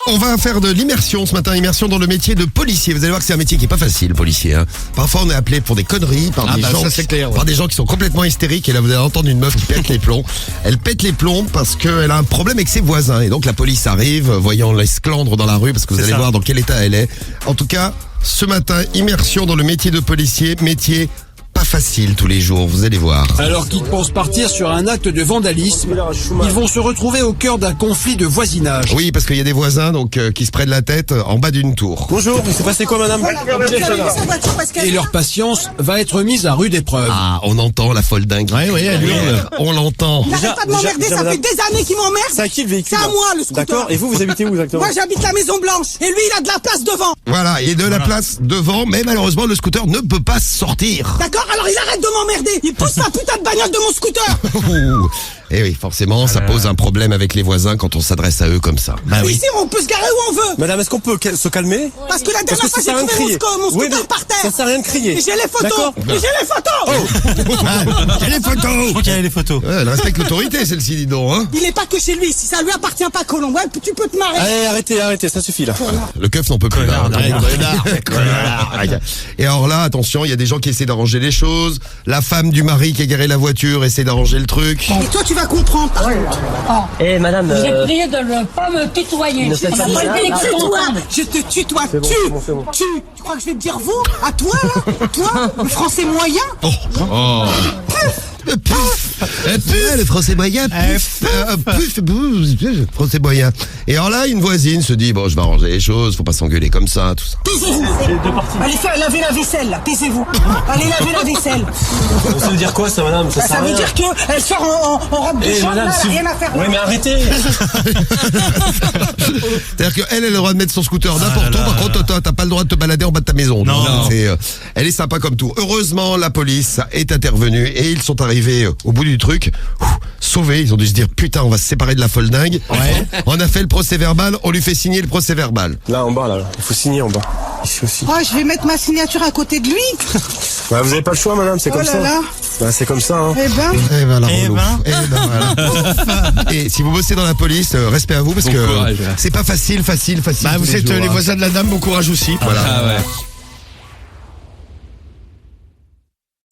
On va faire de l'immersion ce matin, immersion dans le métier de policier. Vous allez voir que c'est un métier qui est pas facile, policier. Hein. Parfois on est appelé pour des conneries, par des gens qui sont complètement hystériques. Et là vous allez entendre une meuf qui pète les plombs. Elle pète les plombs parce qu'elle a un problème avec ses voisins. Et donc la police arrive, voyant l'esclandre dans la rue, parce que vous allez voir dans quel état elle est. En tout cas, ce matin, immersion dans le métier de policier, métier pas facile tous les jours, vous allez voir. Alors qu'ils pensent partir sur un acte de vandalisme, ils vont se retrouver au cœur d'un conflit de voisinage. Oui, parce qu'il y a des voisins donc qui se prennent la tête en bas d'une tour. Bonjour, il s'est passé quoi madame? Et leur patience va être mise à rude épreuve. Ah, on entend la folle dingue. Oui, elle hurle. On l'entend. N'arrête pas de m'emmerder, ça fait des années qu'il m'emmerde. C'est à qui le véhicule? C'est à moi le scooter. D'accord, et vous habitez où exactement? Moi j'habite la Maison Blanche et lui il a de la place devant. Voilà, et de la place devant, mais malheureusement le scooter ne peut pas sortir. D'accord, alors il arrête de m'emmerder. Il pousse la putain de bagnole de mon scooter. Et oui, forcément, ça pose un problème avec les voisins quand on s'adresse à eux comme ça. Ici on peut se garer où on veut. Madame, est-ce qu'on peut se calmer? Parce que la dernière fois j'ai trouvé mon scooter par terre. Ça sert à rien de crier. Et j'ai les photos. D'accord. Et j'ai les photos. J'ai les photos. Je crois qu'il y avait les photos. Ouais, elle respecte l'autorité, celle-ci, dis donc. Hein. Il est pas que chez lui. Si ça lui appartient pas, Colomb. Ouais, tu peux te marrer. Allez, arrêtez, ça suffit là. Le keuf n'en peut plus. Là. Et alors là, attention, il y a des gens qui essaient d'arranger les choses. La femme du mari qui a garé la voiture essaie d'arranger le truc. Et toi tu vas comprendre. Eh madame, J'ai prié de ne pas me tutoyer. ne faites pas Je ça. te tutoie. Je te tutoie. Tu crois que je vais te dire vous? À toi là? Toi? Le français moyen? Le français moyen, français moyen. Et alors là, une voisine se dit, bon, je vais arranger les choses, faut pas s'engueuler comme ça, tout ça. Taisez-vous. Allez faire laver la vaisselle là. Taisez-vous. Allez laver la vaisselle. Ça veut dire quoi ça madame? Ça Ça veut dire qu'elle sort en robe de chambre là, elle a rien à faire. Oui mais arrêtez. C'est-à-dire qu'elle a le droit de mettre son scooter n'importe où, par contre, toi, t'as pas le droit de te balader en bas de ta maison. Non. Elle est sympa comme tout. Heureusement, la police est intervenue et ils sont arrivés au bout du truc, sauvés. Ils ont dû se dire, putain, on va se séparer de la folle dingue. Ouais. On a fait le procès verbal, on lui fait signer le procès verbal. Là en bas là, il faut signer en bas. Ici aussi. Oh, je vais mettre ma signature à côté de lui. Ouais, vous avez pas le choix madame, c'est comme Oh là ça. là. Bah, c'est comme ça hein. Eh ben. Et ben, la Eh relou. ben. Eh ben, voilà. Et si vous bossez dans la police, respect à vous parce que courage. c'est pas facile. Bah, vous tous les êtes jours, les hein. voisins de la dame, bon courage aussi. Voilà. Ah ouais.